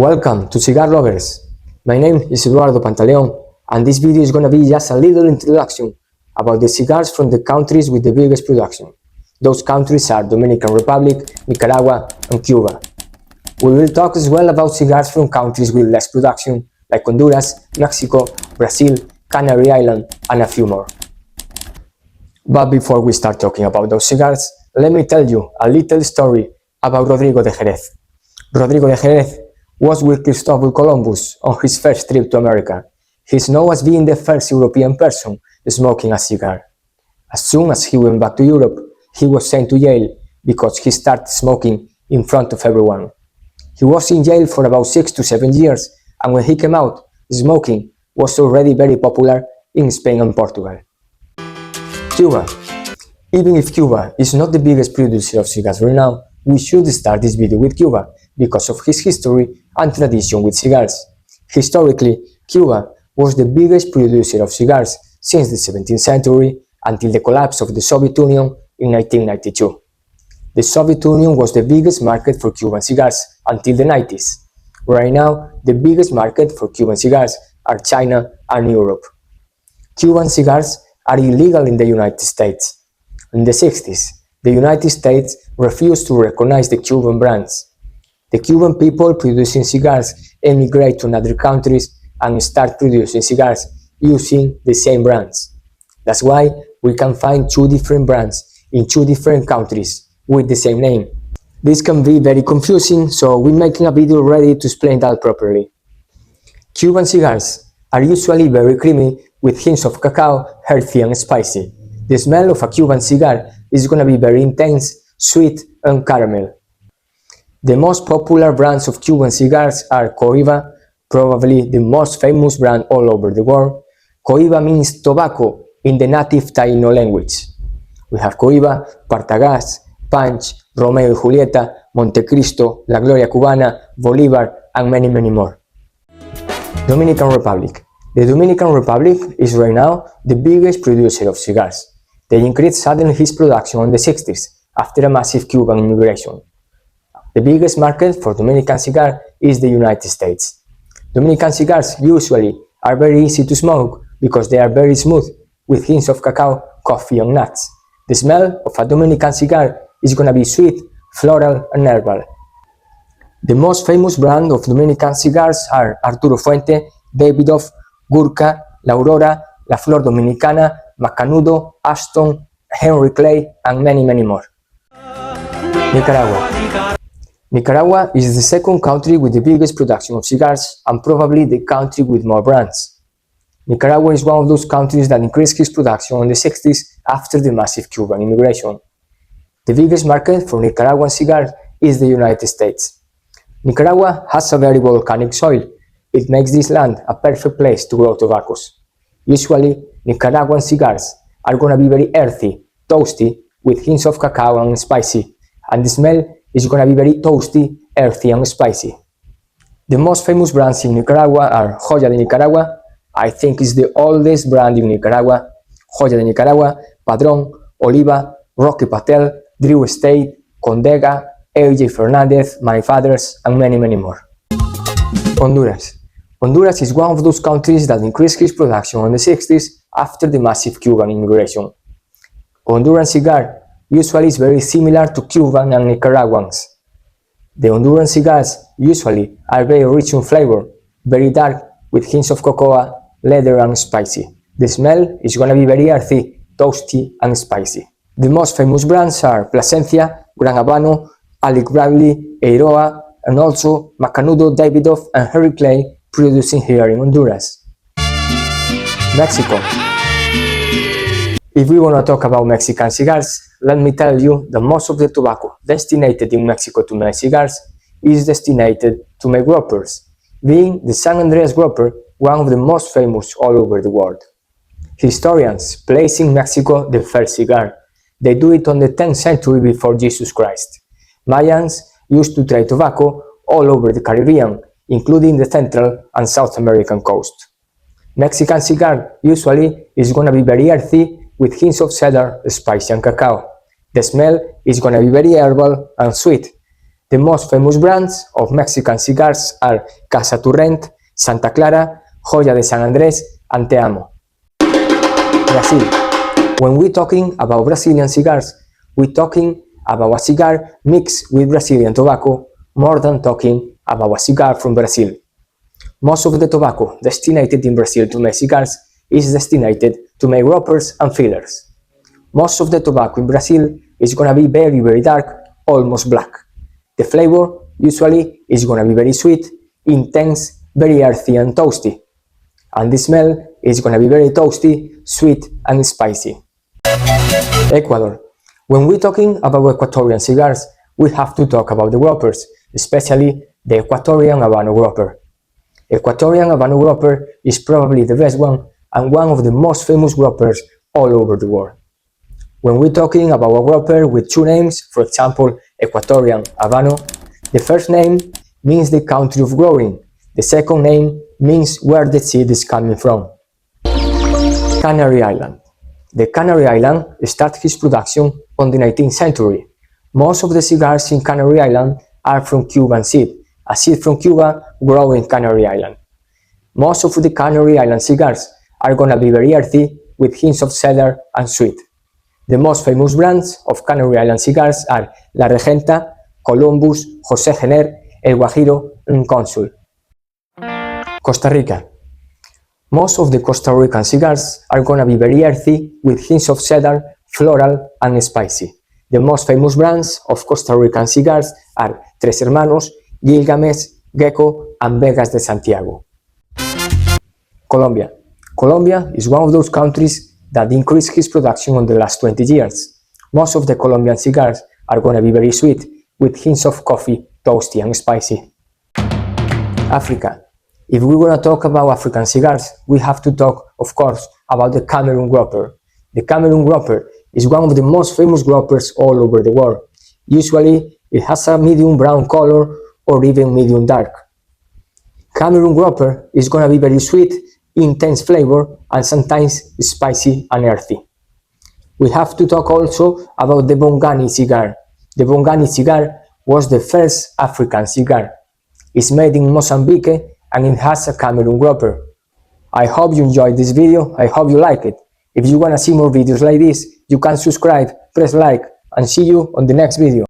Welcome to Cigar Lovers. My name is Eduardo Pantaleon, and this video is gonna be just a little introduction about the cigars from the countries with the biggest production. Those countries are Dominican Republic, Nicaragua, and Cuba. We will talk as well about cigars from countries with less production, like Honduras, Mexico, Brazil, Canary Island, and a few more. But before we start talking about those cigars, let me tell you a little story about Rodrigo de Jerez. Rodrigo de Jerez was with Christopher Columbus on his first trip to America. He's known as being the first European person smoking a cigar. As soon as he went back to Europe, he was sent to jail because he started smoking in front of everyone. He was in jail for about 6 to 7 years, and when he came out, smoking was already very popular in Spain and Portugal. Cuba. Even if Cuba is not the biggest producer of cigars right now, we should start this video with Cuba because of his history and tradition with cigars. Historically, Cuba was the biggest producer of cigars since the 17th century until the collapse of the Soviet Union in 1992. The Soviet Union was the biggest market for Cuban cigars until the 90s. Right now, the biggest market for Cuban cigars are China and Europe. Cuban cigars are illegal in the United States. In the 60s, the United States refused to recognize the Cuban brands. The Cuban people producing cigars emigrate to other countries and start producing cigars using the same brands. That's why we can find two different brands in two different countries with the same name. This can be very confusing, so we're making a video ready to explain that properly. Cuban cigars are usually very creamy with hints of cacao, earthy and spicy. The smell of a Cuban cigar is gonna be very intense, sweet and caramel. The most popular brands of Cuban cigars are Cohiba, probably the most famous brand all over the world. Cohiba means tobacco in the native Taino language. We have Cohiba, Partagás, Punch, Romeo y Julieta, Montecristo, La Gloria Cubana, Bolívar, and many more. Dominican Republic. The Dominican Republic is right now the biggest producer of cigars. They increased suddenly his production in the 60s after a massive Cuban immigration. The biggest market for Dominican cigar is the United States. Dominican cigars usually are very easy to smoke because they are very smooth with hints of cacao, coffee and nuts. The smell of a Dominican cigar is gonna be sweet, floral and herbal. The most famous brand of Dominican cigars are Arturo Fuente, Davidoff, Gurkha, La Aurora, La Flor Dominicana, Macanudo, Ashton, Henry Clay and many more. Nicaragua. Nicaragua is the second country with the biggest production of cigars and probably the country with more brands. Nicaragua is one of those countries that increased its production in the 60s after the massive Cuban immigration. The biggest market for Nicaraguan cigars is the United States. Nicaragua has a very volcanic soil. It makes this land a perfect place to grow tobaccos. Usually, Nicaraguan cigars are gonna be very earthy, toasty, with hints of cacao and spicy, and the smell is gonna be very toasty, earthy and spicy. The most famous brands in Nicaragua are Joya de Nicaragua, I think is the oldest brand in Nicaragua, Joya de Nicaragua, Padrón, Oliva, Roque Patel, Drew Estate, Condega, AJ Fernandez, My Fathers, and many more. Honduras. Honduras is one of those countries that increased its production in the 60s after the massive Cuban immigration. Honduran cigar usually is very similar to Cuban and Nicaraguans. The Honduran cigars usually are very rich in flavor, very dark with hints of cocoa, leather and spicy. The smell is gonna be very earthy, toasty and spicy. The most famous brands are Plasencia, Gran Habano, Alec Bradley, Eiroa, and also Macanudo, Davidoff and Henry Clay producing here in Honduras. Mexico. If we want to talk about Mexican cigars, let me tell you that most of the tobacco destined in Mexico to make cigars is destined to make wrappers, being the San Andreas wrapper one of the most famous all over the world. Historians place in Mexico the first cigar. They do it on the 10th century before Jesus Christ. Mayans used to trade tobacco all over the Caribbean, including the Central and South American coast. Mexican cigar usually is gonna be very earthy with hints of cedar, spice and cacao. The smell is gonna be very herbal and sweet. The most famous brands of Mexican cigars are Casa Turrent, Santa Clara, Joya de San Andrés, and Te Amo. Brazil. When we're talking about Brazilian cigars, we're talking about a cigar mixed with Brazilian tobacco more than talking about a cigar from Brazil. Most of the tobacco destined in Brazil to make cigars is destined to make wrappers and fillers. Most of the tobacco in Brazil is gonna be very, very dark, almost black. The flavor usually is gonna be very sweet, intense, very earthy and toasty. And the smell is gonna be very toasty, sweet and spicy. Ecuador. When we're talking about Ecuadorian cigars, we have to talk about the wrappers, especially the Ecuadorian Habano wrapper. Ecuadorian Habano wrapper is probably the best one and one of the most famous wrappers all over the world. When we're talking about a wrapper with two names, for example, Ecuadorian Habano, the first name means the country of growing, the second name means where the seed is coming from. Canary Island. The Canary Island started his production on the 19th century. Most of the cigars in Canary Island are from Cuban seed, a seed from Cuba grown in Canary Island. Most of the Canary Island cigars are gonna be very earthy with hints of cedar and sweet. The most famous brands of Canary Island cigars are La Regenta, Columbus, José Gener, El Guajiro, and Consul. Costa Rica. Most of the Costa Rican cigars are gonna be very earthy with hints of cedar, floral, and spicy. The most famous brands of Costa Rican cigars are Tres Hermanos, Gilgamesh, Gecko, and Vegas de Santiago. Colombia. Colombia is one of those countries that increased his production in the last 20 years. Most of the Colombian cigars are gonna be very sweet with hints of coffee, toasty, and spicy. Africa. If we wanna talk about African cigars, we have to talk, of course, about the Cameroon wrapper. The Cameroon wrapper is one of the most famous wrappers all over the world. Usually, it has a medium brown color or even medium dark. Cameroon wrapper is gonna be very sweet, intense flavor, and sometimes spicy and earthy. We have to talk also about the Bongani cigar. The Bongani cigar was the first African cigar. It's made in Mozambique and it has a Cameroon wrapper. I hope you enjoyed this video, I hope you like it. If you wanna see more videos like this, you can subscribe, press like, and see you on the next video.